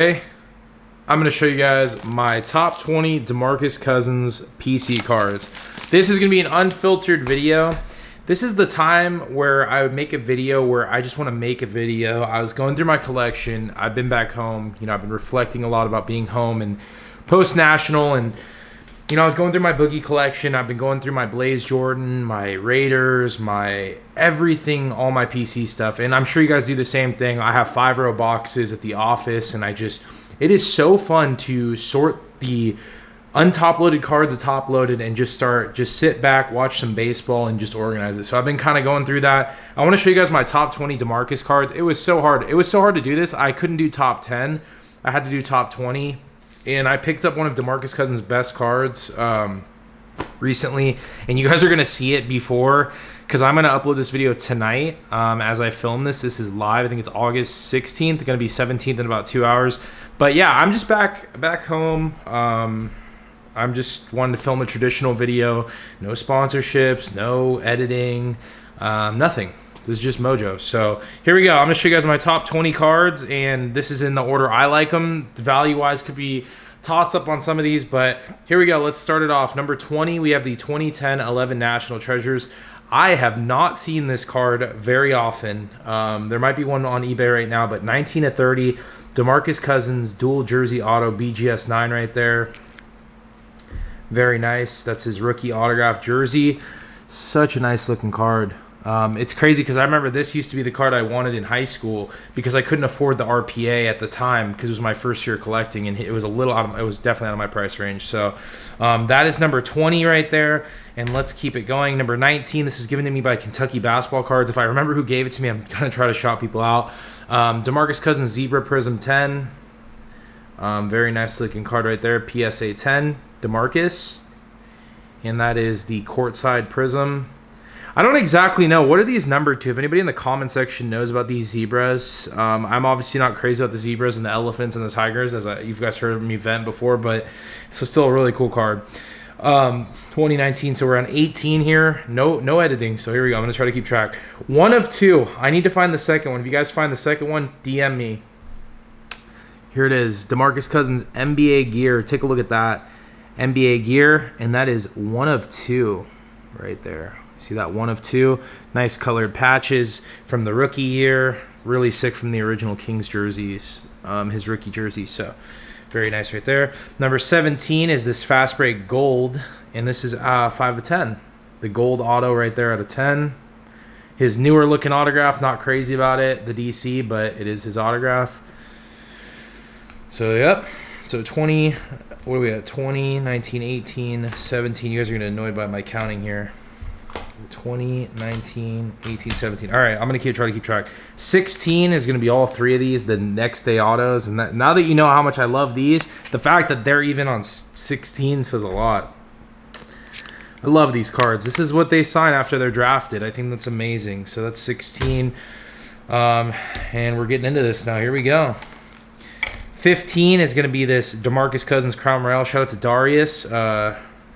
Hey, I'm going to show you guys my top 20 DeMarcus Cousins PC cards. This is going to be an unfiltered video. This is the time where I would make a video where I just want to make a video. I was going through my collection. I've been back home. I've been reflecting a lot about being home and post-national, and I was going through my boogie collection. I've been going through my Blaze Jordan, my Raiders, my everything, all my PC stuff. And I'm sure you guys do the same thing. I have 5-row boxes at the office, and it is so fun to sort the untop-loaded cards to top-loaded and just sit back, watch some baseball, and just organize it. So I've been kind of going through that. I want to show you guys my top 20 DeMarcus cards. It was so hard. It was so hard to do this. I couldn't do top 10. I had to do top 20. And I picked up one of DeMarcus Cousins' best cards recently, and you guys are going to see it before, because I'm going to upload this video tonight as I film this. This is live. I think it's August 16th. It's going to be 17th in about 2 hours. But yeah, I'm just back home. I'm just wanting to film a traditional video. No sponsorships, no editing, nothing. This is just Mojo. So here we go. I'm going to show you guys my top 20 cards, and this is in the order I like them. Value-wise, could be tossed up on some of these, but here we go. Let's start it off. Number 20, we have the 2010-11 National Treasures. I have not seen this card very often. There might be one on eBay right now, but 19/30, DeMarcus Cousins dual jersey auto BGS 9 right there. Very nice. That's his rookie autograph jersey. Such a nice looking card. It's crazy because I remember this used to be the card I wanted in high school because I couldn't afford the RPA at the time because it was my first year collecting, and it was it was definitely out of my price range. So that is number 20 right there, and let's keep it going. Number 19, this was given to me by Kentucky Basketball Cards. If I remember who gave it to me, I'm gonna try to shout people out. DeMarcus Cousins Zebra Prism 10. Very nice looking card right there. PSA 10 DeMarcus, and that is the courtside prism. I don't exactly know. What are these numbered to? If anybody in the comment section knows about these zebras, I'm obviously not crazy about the zebras and the elephants and the tigers, as you guys heard me vent before, but it's still a really cool card. 2019, so we're on 18 here. No editing, so here we go. I'm going to try to keep track. One of two. I need to find the second one. If you guys find the second one, DM me. Here it is. DeMarcus Cousins NBA gear. Take a look at that. NBA gear, and that is one of two right there. See that? One of two. Nice colored patches from the rookie year. Really sick from the original Kings jerseys, his rookie jersey. So very nice right there. Number 17 is this Fast Break Gold, and this is 5 of 10. The gold auto right there out of 10. His newer looking autograph, not crazy about it, the DC, but it is his autograph. So yep. So 20, what are we at? 20, 19, 18, 17. You guys are going to get annoyed by my counting here. 20, 19, 18, 17. All right, I'm going to try to keep track. 16 is going to be all three of these, the next day autos. And now that you know how much I love these, the fact that they're even on 16 says a lot. I love these cards. This is what they sign after they're drafted. I think that's amazing. So that's 16. And we're getting into this now. Here we go. 15 is going to be this DeMarcus Cousins Crown Royale. Shout out to Darius.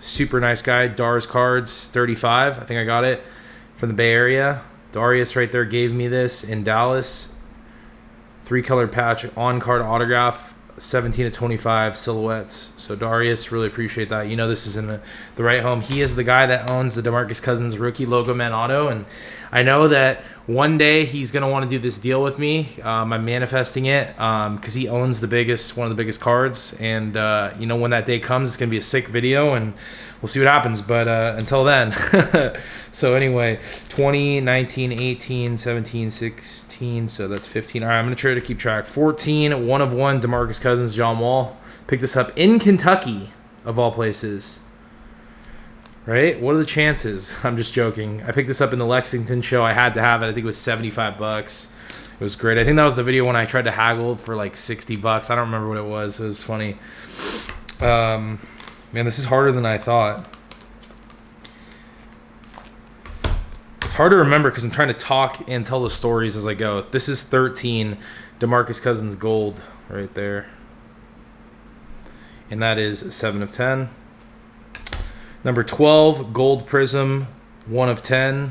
Super nice guy. Dars Cards 35. I think I got it from the Bay Area. Darius right there gave me this in Dallas. 3-color patch on-card autograph. 17 to 25 silhouettes. So Darius, really appreciate that. This is in the right home. He is the guy that owns the DeMarcus Cousins rookie logo man auto, and I know that one day he's going to want to do this deal with me. I'm manifesting it because he owns one of the biggest cards, and when that day comes, it's going to be a sick video, and we'll see what happens. But until then, so anyway, 20, 19, 18, 17, 16, so that's 15. All right, I'm going to try to keep track. 14, 1 of 1, DeMarcus Cousins, John Wall. Picked this up in Kentucky, of all places. Right? What are the chances? I'm just joking. I picked this up in the Lexington show. I had to have it. I think it was $75. It was great. I think that was the video when I tried to haggle for like $60. I don't remember what it was. It was funny. Man, this is harder than I thought. It's hard to remember because I'm trying to talk and tell the stories as I go. This is 13, DeMarcus Cousins Gold right there. And that is 7 of 10. Number 12, Gold Prism, 1 of 10.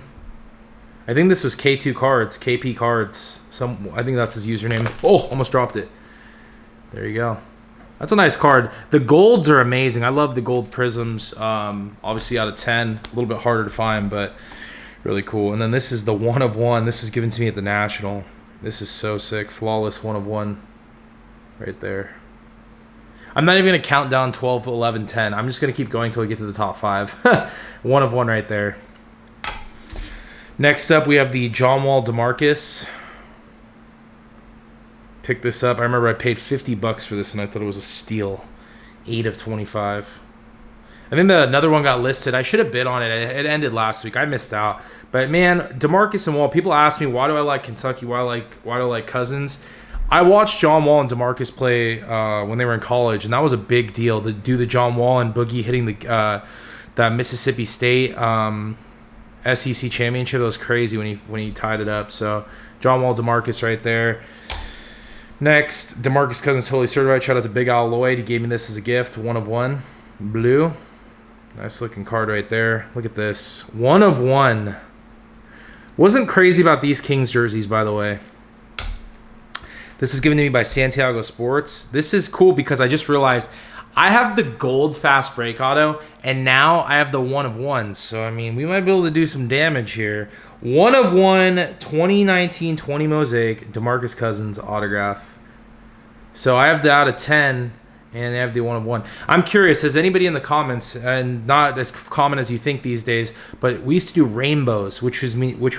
I think this was K2 Cards, KP Cards. I think that's his username. Oh, almost dropped it. There you go. That's a nice card. The golds are amazing. I love the gold prisms. Obviously out of 10, a little bit harder to find, but really cool. And then this is the 1 of 1. This is given to me at the National. This is so sick. Flawless 1 of 1 right there. I'm not even going to count down 12, 11, 10. I'm just going to keep going until we get to the top 5. 1 of 1 right there. Next up, we have the John Wall DeMarcus. Pick this up. I remember I paid $50 for this, and I thought it was a steal. 8 of 25. I think another one got listed. I should have bid on it. It ended last week. I missed out. But man, DeMarcus and Wall. People ask me, why do I like Kentucky? Why do I like Cousins? I watched John Wall and DeMarcus play when they were in college, and that was a big deal. To do the John Wall and Boogie hitting that Mississippi State SEC championship, that was crazy when he tied it up. So John Wall, DeMarcus right there. Next, DeMarcus Cousins Totally Certified. Shout out to Big Al Lloyd. He gave me this as a gift. 1 of 1. Blue. Nice looking card right there. Look at this. 1 of 1. Wasn't crazy about these Kings jerseys, by the way. This is given to me by Santiago Sports. This is cool because I just realized I have the gold fast break auto, and now I have the 1 of 1. So, I mean, we might be able to do some damage here. 1 of 1, 2019-20 Mosaic, DeMarcus Cousins autograph. So I have the out of 10, and I have the 1 of 1. I'm curious, has anybody in the comments, and not as common as you think these days, but we used to do rainbows, which would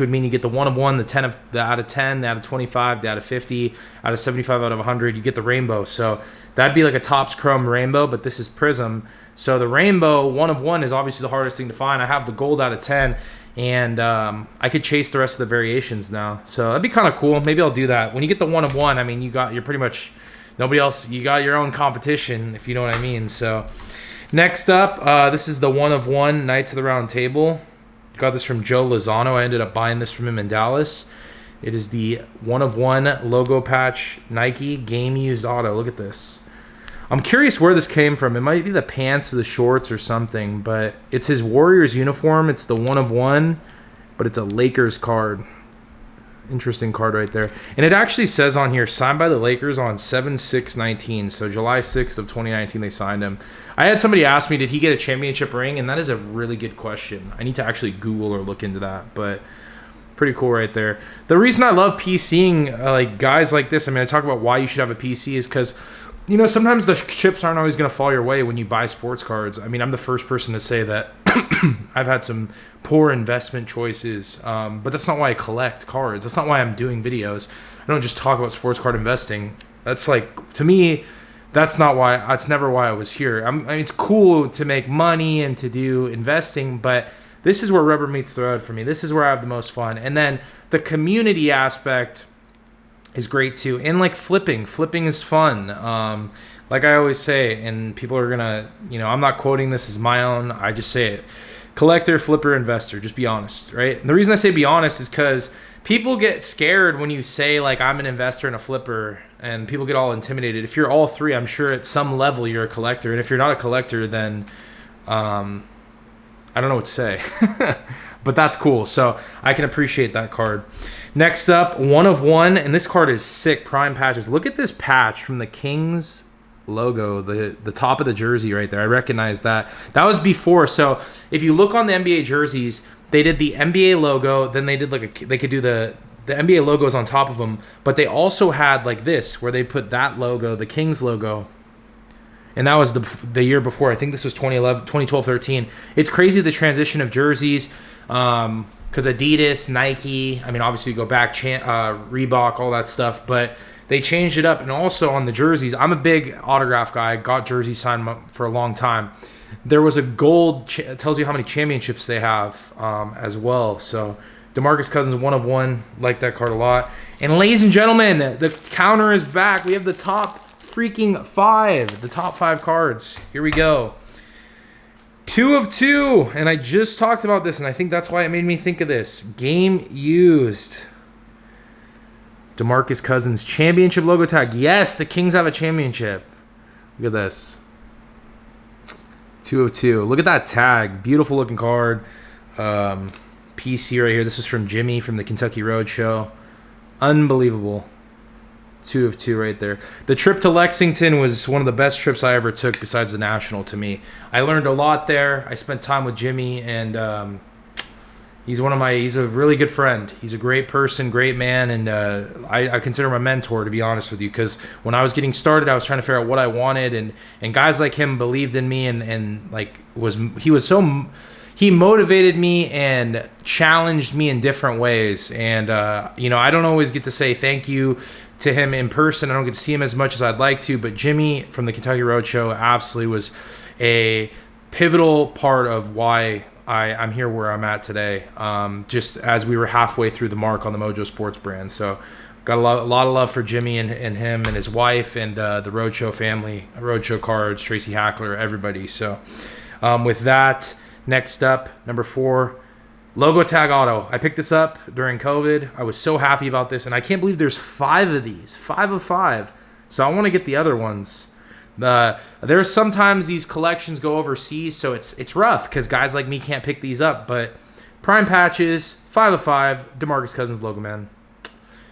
mean you get the 1 of 1, the out of 10, the out of 25, the out of 50, out of 75, out of 100. You get the rainbow. So that'd be like a Topps Chrome rainbow, but this is Prism. So the rainbow 1 of 1 is obviously the hardest thing to find. I have the gold out of 10, and I could chase the rest of the variations now. So that'd be kind of cool. Maybe I'll do that. When you get the 1 of 1, I mean, you're pretty much nobody else. You got your own competition, if you know what I mean. So next up, this is the 1 of 1 Knights of the Round Table. Got this from Joe Lozano. I ended up buying this from him in Dallas. It is the 1 of 1 logo patch Nike game used auto. Look at this. I'm curious where this came from. It might be the pants or the shorts or something, but it's his Warriors uniform. It's the 1 of 1, but it's a Lakers card. Interesting card right there. And it actually says on here, signed by the Lakers on 7/6/19. So July 6th of 2019, they signed him. I had somebody ask me, did he get a championship ring? And that is a really good question. I need to actually Google or look into that, but pretty cool right there. The reason I love PCing like guys like this, I mean, I talk about why you should have a PC is because, you know, sometimes the chips aren't always going to fall your way when you buy sports cards. I mean, I'm the first person to say that I've had some poor investment choices, but that's not why I collect cards. That's not why I'm doing videos. I don't just talk about sports card investing. That's like, to me, that's never why I was here. I mean, it's cool to make money and to do investing, but this is where rubber meets the road for me. This is where I have the most fun. And then the community aspect is great too. And like flipping is fun. Like I always say, and people are gonna, you know, I'm not quoting this as my own, I just say it. Collector, flipper, investor, just be honest, right? And the reason I say be honest is because people get scared when you say like I'm an investor and a flipper, and people get all intimidated. If you're all three, I'm sure at some level you're a collector. And if you're not a collector, then I don't know what to say. But that's cool. So I can appreciate that card. Next up, 1 of 1, and this card is sick. Prime patches. Look at this patch from the Kings logo, the top of the jersey right there. I recognize that. That was before. So if you look on the NBA jerseys, they did the NBA logo, then they did like they could do the NBA logos on top of them, but they also had like this where they put that logo, the Kings logo. And that was the year before. I think this was 2012, 13. It's crazy the transition of jerseys. Because Adidas, Nike, I mean, obviously you go back, Reebok, all that stuff, but they changed it up. And also on the jerseys, I'm a big autograph guy. I got jerseys signed for a long time. There was a gold, it tells you how many championships they have as well. So DeMarcus Cousins, 1 of 1, like that card a lot. And ladies and gentlemen, the counter is back. We have the top freaking 5, the top 5 cards. Here we go. 2 of 2, and I just talked about this, and I think that's why it made me think of this. Game used. DeMarcus Cousins championship logo tag. Yes, the Kings have a championship. Look at this. 2 of 2. Look at that tag. Beautiful looking card. PC right here. This is from Jimmy from the Kentucky Road Show. Unbelievable. 2 of 2 right there. The trip to Lexington was one of the best trips I ever took besides the National to me. I learned a lot there. I spent time with Jimmy, and he's a really good friend. He's a great person, great man, and I consider him a mentor, to be honest with you, because when I was getting started, I was trying to figure out what I wanted, and guys like him believed in me, and like he motivated me and challenged me in different ways. And I don't always get to say thank you to him in person. I don't get to see him as much as I'd like to, but Jimmy from the Kentucky Roadshow absolutely was a pivotal part of why I'm here where I'm at today, just as we were halfway through the mark on the Mojo Sports brand. So got a lot of love for Jimmy and him and his wife and the Roadshow family, Roadshow Cards, Tracy Hackler, everybody. So with that, next up, number 4, Logo Tag Auto. I picked this up during COVID. I was so happy about this, and I can't believe there's 5 of these, 5 of 5. So I want to get the other ones. There's sometimes these collections go overseas, so it's rough because guys like me can't pick these up. But prime patches, 5 of 5, DeMarcus Cousins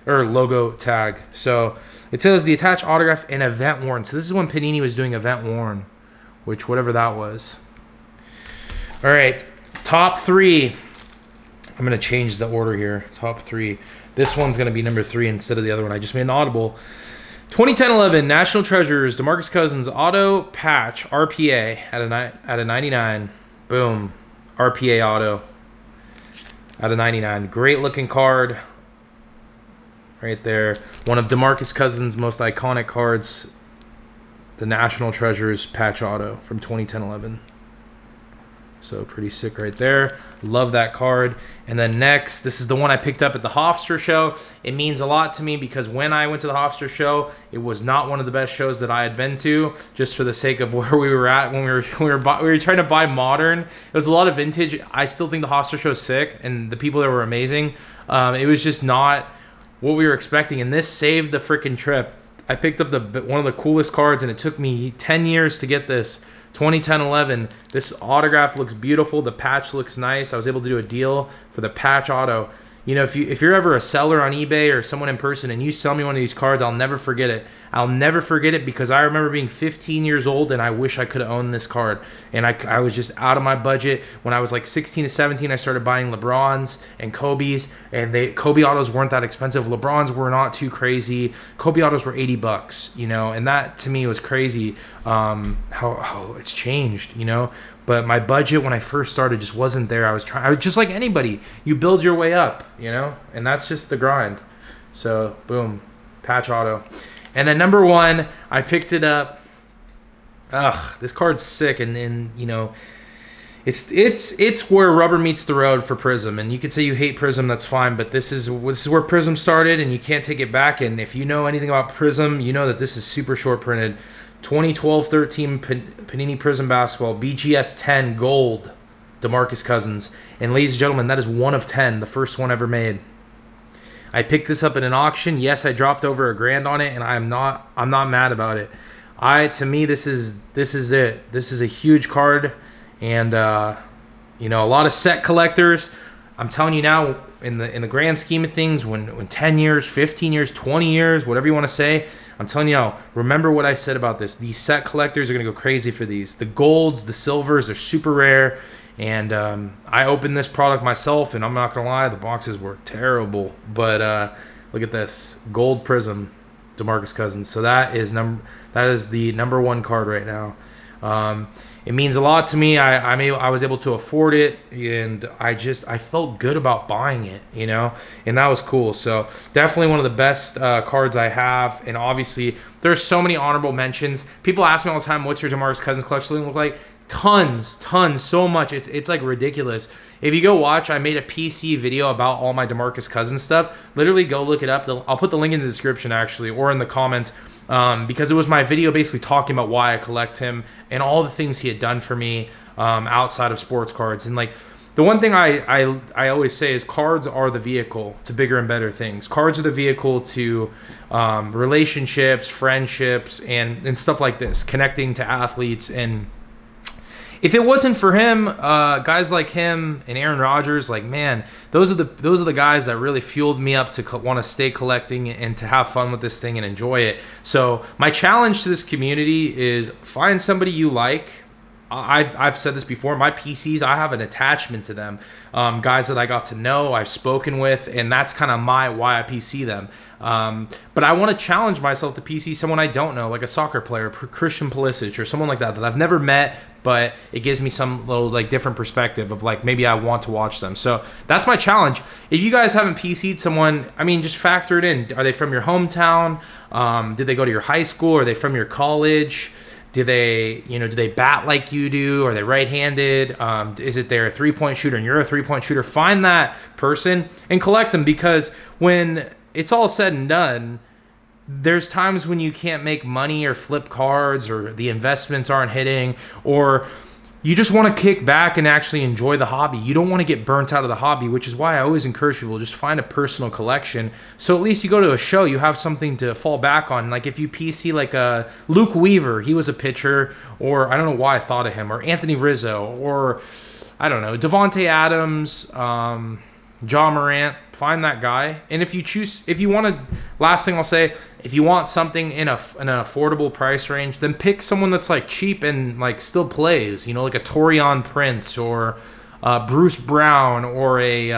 logo tag. So it says the attached autograph and event worn. So this is when Panini was doing event worn, which whatever that was. All right, top 3. I'm gonna change the order here. Top 3. This one's gonna be number 3 instead of the other one. I just made an audible. 2010-11 National Treasures DeMarcus Cousins auto patch RPA at a 99. Boom, RPA auto at a 99. Great looking card right there. One of DeMarcus Cousins' most iconic cards, the National Treasures patch auto from 2010-11. So pretty sick right there. Love that card. And then next, this is the one I picked up at the Hofstra show. It means a lot to me because when I went to the Hofstra show, it was not one of the best shows that I had been to, just for the sake of where we were at when we were trying to buy modern. It was a lot of vintage. I still think the Hofstra show is sick, and the people there were amazing. It was just not what we were expecting, and this saved the freaking trip. I picked up one of the coolest cards, and it took me 10 years to get this. 2010-11. This autograph looks beautiful. The patch looks nice. I was able to do a deal for the patch auto. You know, if you're ever a seller on eBay or someone in person and you sell me one of these cards, I'll never forget it. I'll never forget it because I remember being 15 years old and I wish I could have owned this card. And I was just out of my budget. When I was like 16 to 17, I started buying LeBrons and Kobe's, and Kobe autos weren't that expensive. LeBrons were not too crazy. Kobe autos were $80, you know, and that to me was crazy. How it's changed, you know. But my budget when I first started just wasn't there. I was just like anybody. You build your way up, you know, and that's just the grind. So boom, patch auto. And then number 1, I picked it up. Ugh, this card's sick, and you know, it's where rubber meets the road for Prism. And you could say you hate Prism, that's fine, but this is where Prism started, and you can't take it back. And if you know anything about Prism, you know that this is super short printed. 2012-13 Panini Prism Basketball BGS 10 Gold DeMarcus Cousins. And ladies and gentlemen, that is 1 of 10, the first one ever made. I picked this up at an auction. Yes, I dropped over $1,000 on it, and I'm not mad about it. To me, this is it. This is a huge card, and you know, a lot of set collectors. I'm telling you now, in the grand scheme of things, when 10 years, 15 years, 20 years, whatever you want to say, I'm telling you now, remember what I said about this. These set collectors are going to go crazy for these. The golds, the silvers, they're super rare. And I opened this product myself, and I'm not going to lie, the boxes were terrible. But look at this. Gold Prism, DeMarcus Cousins. So that is the number 1 card right now. It means a lot to me. I was able to afford it, and I felt good about buying it, you know, and that was cool. So definitely one of the best cards I have. And obviously there's so many honorable mentions. People ask me all the time, what's your DeMarcus Cousins collection look like? Tons, so much. It's like ridiculous. If you go watch, I made a PC video about all my DeMarcus Cousins stuff. Literally go look it up. I'll put the link in the description actually, or in the comments. Because it was my video basically talking about why I collect him and all the things he had done for me outside of sports cards. And like the one thing I always say is cards are the vehicle to bigger and better things. Cards are the vehicle to relationships, friendships, and stuff like this, connecting to athletes. And if it wasn't for him, guys like him and Aaron Rodgers, like, man, those are the guys that really fueled me up to want to stay collecting and to have fun with this thing and enjoy it. So my challenge to this community is find somebody you like. I've said this before, my PCs, I have an attachment to them. Guys that I got to know, I've spoken with, and that's kind of why I PC them. But I want to challenge myself to PC someone I don't know, like a soccer player, Christian Pulisic, or someone like that I've never met, but it gives me some little like different perspective of like maybe I want to watch them. So that's my challenge. If you guys haven't PC'd someone, I mean, just factor it in. Are they from your hometown? Did they go to your high school? Are they from your college? Do they bat like you do? Are they right-handed? Is it they're a three-point shooter and you're a three-point shooter? Find that person and collect them, because when it's all said and done, there's times when you can't make money or flip cards, or the investments aren't hitting, or you just want to kick back and actually enjoy the hobby. You don't want to get burnt out of the hobby, which is why I always encourage people to just find a personal collection. So at least you go to a show, you have something to fall back on. Like if you PC like Luke Weaver, he was a pitcher, or I don't know why I thought of him, or Anthony Rizzo, or I don't know, Devontae Adams, John Morant, find that guy. And if you want to, last thing I'll say, if you want something in an affordable price range, then pick someone that's like cheap and like still plays, like a Torian Prince, or Bruce Brown, or a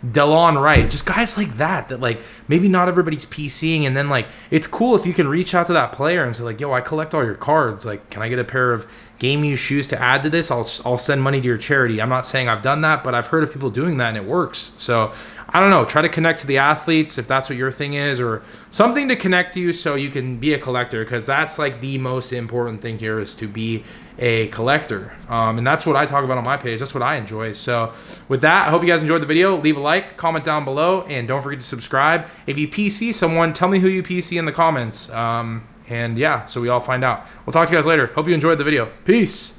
Delon Wright, just guys like that like maybe not everybody's PCing. And then like it's cool if you can reach out to that player and say like, yo, I collect all your cards, like can I get a pair of game used shoes to add to this? I'll send money to your charity. I'm not saying I've done that, but I've heard of people doing that and it works. So I don't know, try to connect to the athletes if that's what your thing is, or something to connect to you so you can be a collector, because that's like the most important thing here, is to be a collector. And that's what I talk about on my page. That's what I enjoy. So with that, I hope you guys enjoyed the video. Leave a like, comment down below, and don't forget to subscribe. If you PC someone, tell me who you PC in the comments. And yeah, so we all find out. We'll talk to you guys later. Hope you enjoyed the video. Peace.